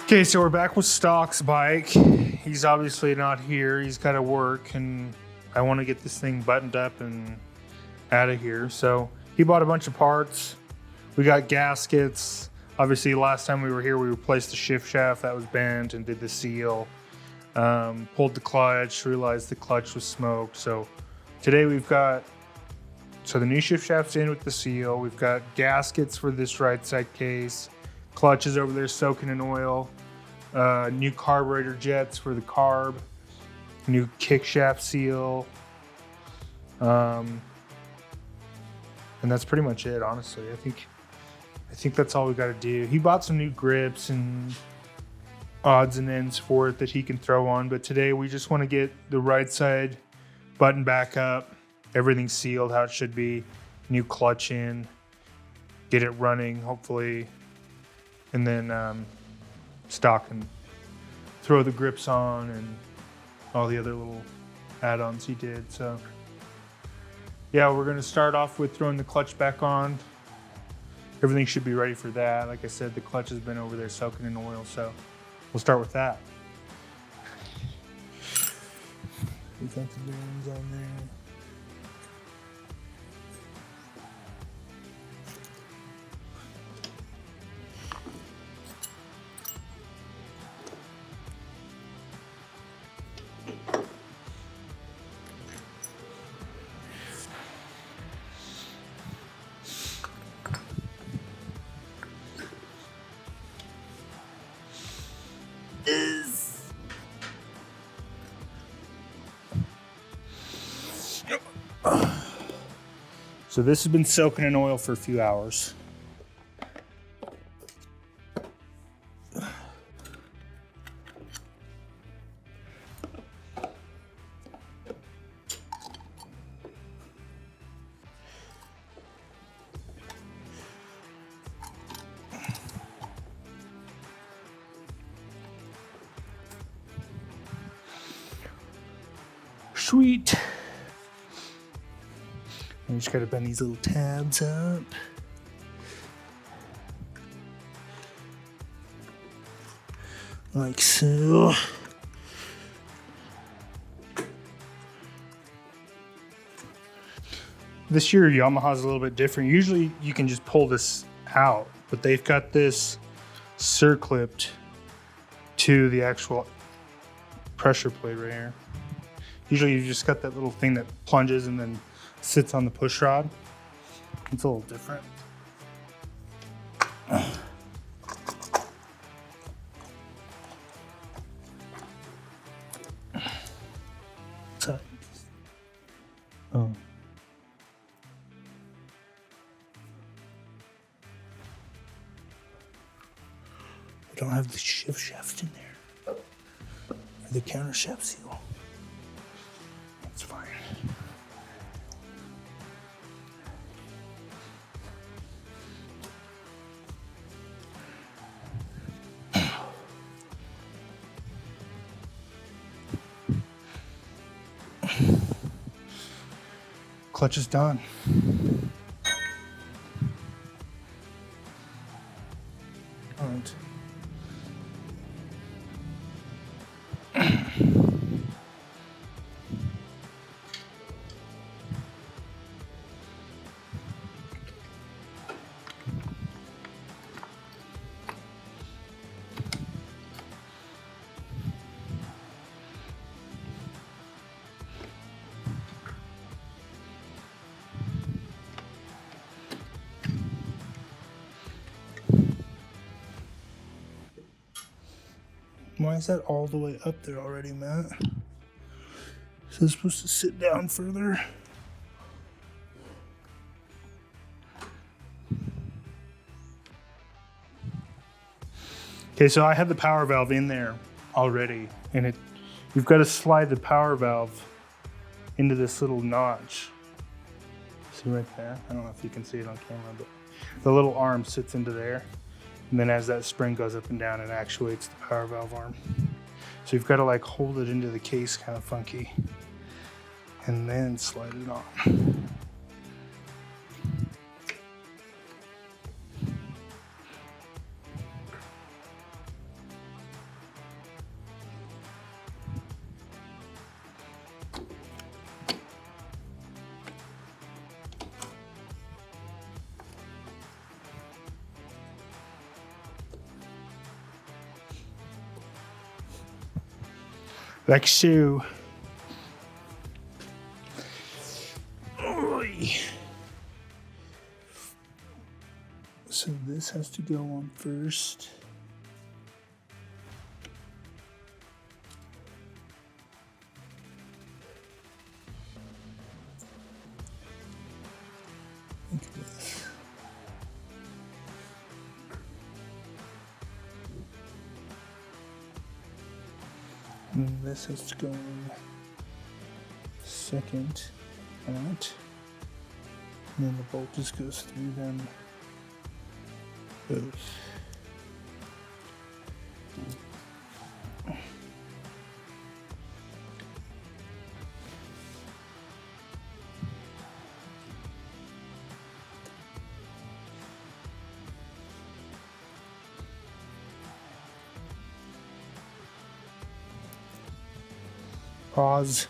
Okay, so we're back with Stock's bike. He's obviously not here. He's got to work, and I want to get this thing buttoned up and out of here. So he bought a bunch of parts. We got gaskets. Obviously, last time we were here, we replaced the shift shaft that was bent and did the seal. Pulled the clutch, realized the clutch was smoked. So today we've got, the new shift shaft's in with the seal. We've got gaskets for this right side case. Clutch is over there soaking in oil. New carburetor jets for the carb. New kick shaft seal. And that's pretty much it, honestly. I think that's all we got to do. He bought some new grips and odds and ends for it that he can throw on. But today we just want to get the right side buttoned back up. Everything sealed how it should be. New clutch in. Get it running, hopefully. And then stock and throw the grips on and all the other little add-ons he did. So yeah, we're gonna start off with throwing the clutch back on. Everything should be ready for that. Like I said, the clutch has been over there soaking in oil, so we'll start with that. We got the bearings on there. So this has been soaking in oil for a few hours. Sweet. And you just gotta bend these little tabs up. Like so. This year Yamaha's a little bit different. Usually you can just pull this out, but they've got this circlipped to the actual pressure plate right here. Usually you just got that little thing that plunges and then sits on the push rod. It's a little different. Oh. I don't have the shift shaft in there. Or the counter shaft seal. That's fine. Clutch is done. All right. Why is that all the way up there already, Matt? Is it supposed to sit down further? Okay, so I have the power valve in there already, and you've got to slide the power valve into this little notch. See right there? I don't know if you can see it on camera, but the little arm sits into there. And then as that spring goes up and down, it actuates the power valve arm. So you've got to like hold it into the case kind of funky and then slide it on. Like so. Oy. So this has to go on first. Look at this. And this has to go on second. That. And then the bolt just goes through them both. Pause.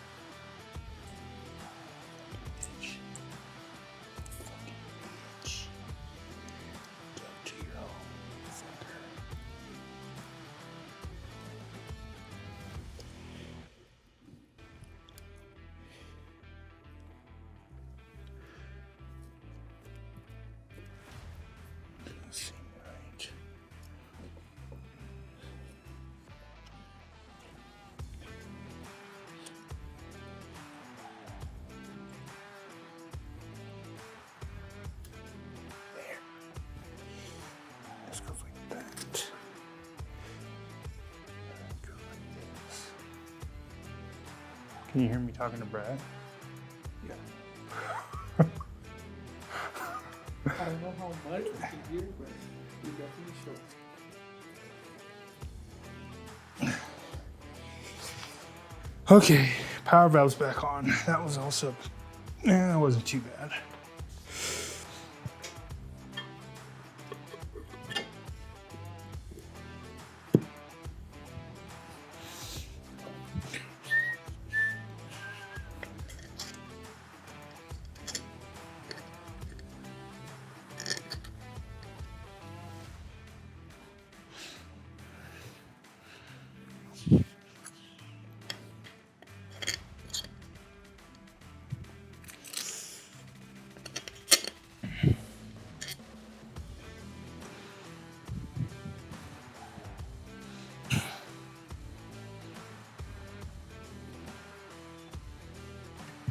Can you hear me talking to Brad? Yeah. I don't know how much you can hear, but you definitely show. Okay, power valve's back on. That was also, that wasn't too bad.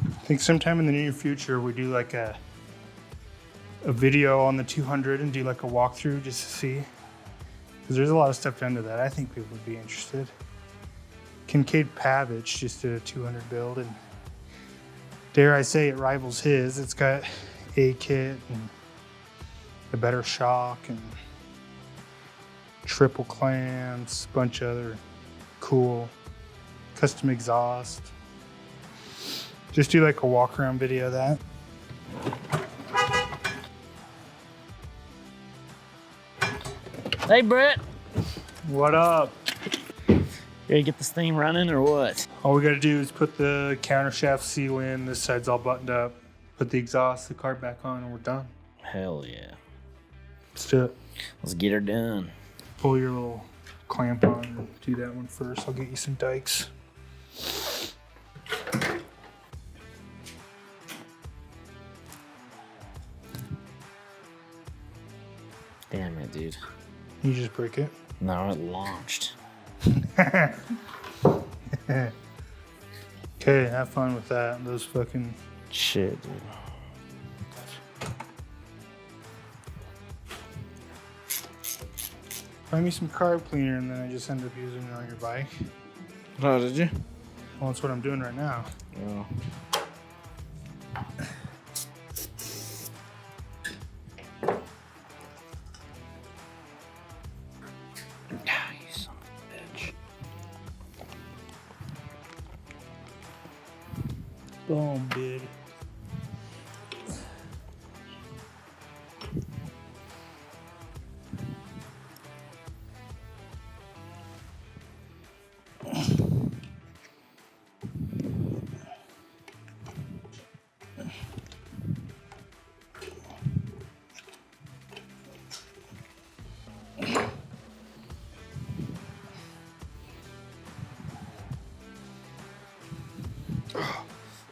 I think sometime in the near future we do like a video on the 200 and do like a walkthrough just to see, because there's a lot of stuff done to that. I think people would be interested. Kincaid Pavich just did a 200 build, and dare I say it rivals his. It's got a kit and a better shock and triple clamps, bunch of other cool custom exhaust. Just do like a walk around video of that. Hey, Brett. What up? Ready to get this thing running or what? All we gotta do is put the countershaft seal in. This side's all buttoned up. Put the exhaust, the carb back on, and we're done. Hell yeah. Let's do it. Let's get her done. Pull your little clamp on and do that one first. I'll get you some dikes. Damn it, dude. You just break it. No, it launched. Okay, have fun with that. Those fucking shit, dude. Find me some carb cleaner, and then I just end up using it on your bike. Oh, did you? Well, that's what I'm doing right now. Oh. You son of a bitch. Boom, dude.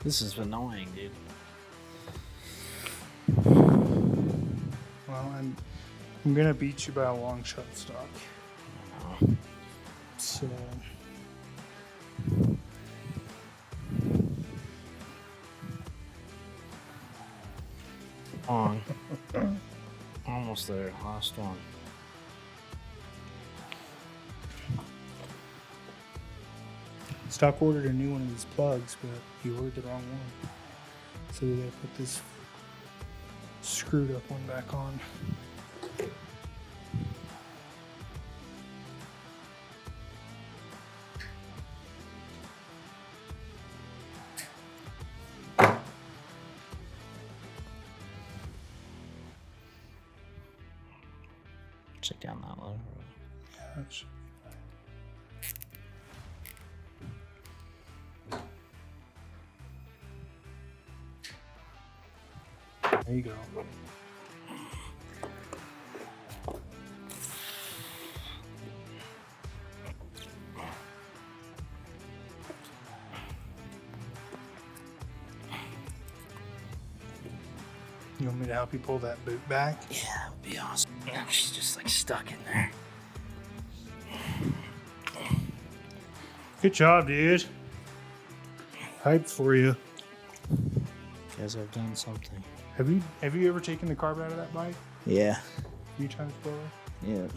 This is annoying, dude. Well, I'm gonna beat you by a long shot, Stock. So. On. Almost there. Last one. Stock ordered a new one of these plugs, but he ordered the wrong one. So we gotta put this screwed up one back on. Check down that low. Yeah, that should be fine. There you go. You want me to help you pull that boot back? Yeah, that would be awesome. Yeah, she's just like stuck in there. Good job, dude. Hyped for you. Guys, I've done something. Have you ever taken the carb out of that bike? Yeah. A few times before? Yeah.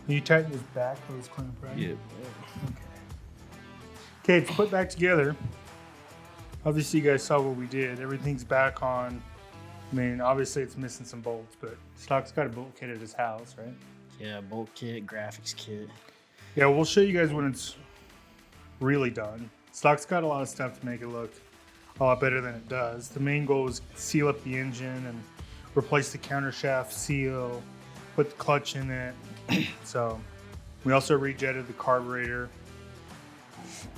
You tighten his back hose clamp, right? Yep. Okay, it's put back together. Obviously, you guys saw what we did. Everything's back on. I mean, obviously, it's missing some bolts, but Stock's got a bolt kit at his house, right? Yeah, bolt kit, graphics kit. Yeah, we'll show you guys when it's really done. Stock's got a lot of stuff to make it look a lot better than it does. The main goal is seal up the engine and replace the countershaft seal, put the clutch in it. So we also rejetted the carburetor,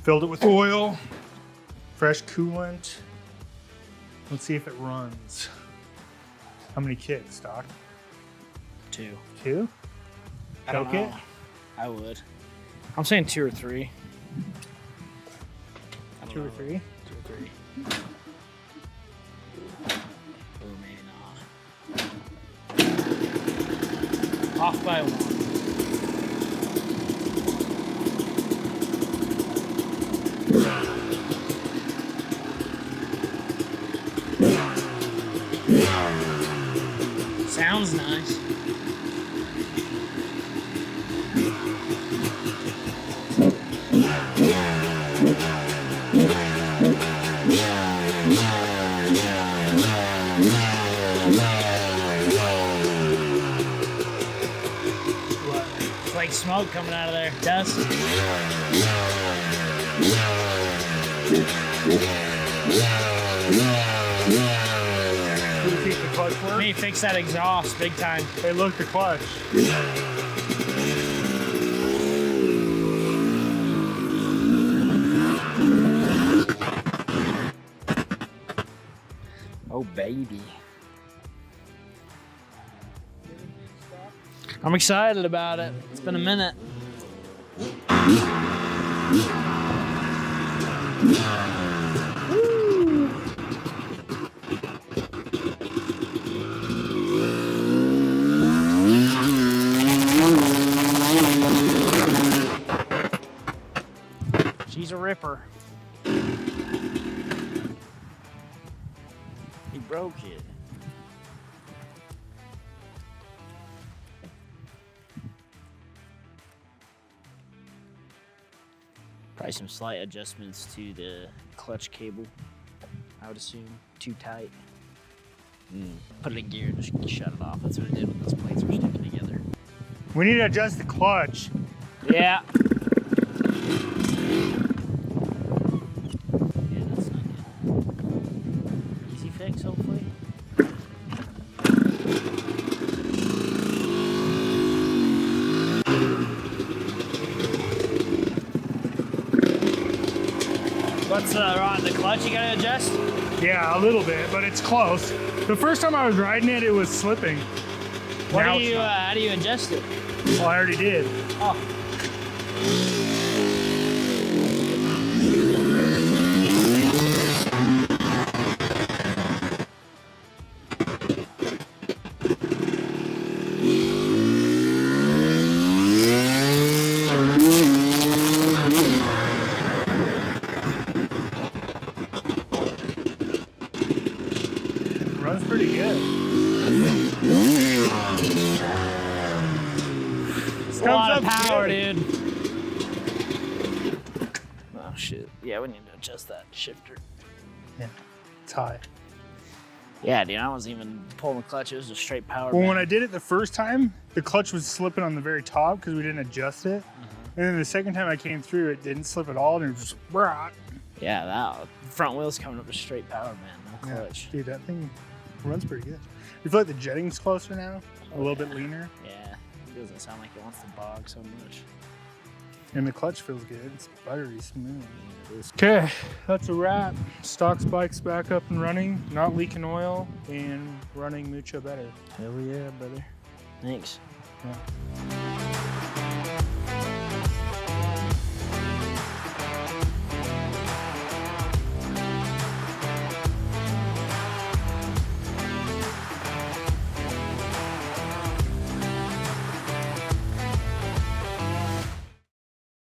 filled it with oil, fresh coolant. Let's see if it runs. How many kits, Stock? 2. 2? I don't Choke know. it? I would. I'm saying 2 or 3. 2 or 3? 2 or 3. Or maybe not. Off by 1. Sounds nice. It's like smoke coming out of there. Dust. Keep the clutch work. Let me fix that exhaust big time. Hey, look, the clutch. Oh, baby. I'm excited about it. It's been a minute. She's a ripper. He broke it. Probably some slight adjustments to the clutch cable, I would assume. Too tight. Put it in gear and just shut it off. That's what it did when those plates were sticking together. We need to adjust the clutch. Yeah. Yeah, that's not good. Easy fix, hopefully. What's wrong? The clutch you gotta adjust? Yeah, a little bit, but it's close. The first time I was riding it, it was slipping. What Now do it's you? not. How do you adjust it? Oh, I already did. Oh. Runs pretty good. It's a lot of Comes up power, good. dude. Oh shit. Yeah, we need to adjust that shifter. Yeah, it's high. Yeah, dude, I wasn't even pulling the clutch. It was just straight power. Well, man. when I did it the first time, the clutch was slipping on the very top because we didn't adjust it. And then the second time I came through, it didn't slip at all, and it was just brah. Yeah, that front wheel's coming up with straight power, man. No Yeah, clutch. dude, that thing runs pretty good. You feel like the jetting's closer now, a little bit leaner, Yeah, it doesn't sound like it wants to bog so much. and the clutch feels good. It's buttery smooth. It is. Okay, that's a wrap. Stock's bike's back up and running, not leaking oil, and running mucho better. Hell yeah, brother. Thanks. Yeah.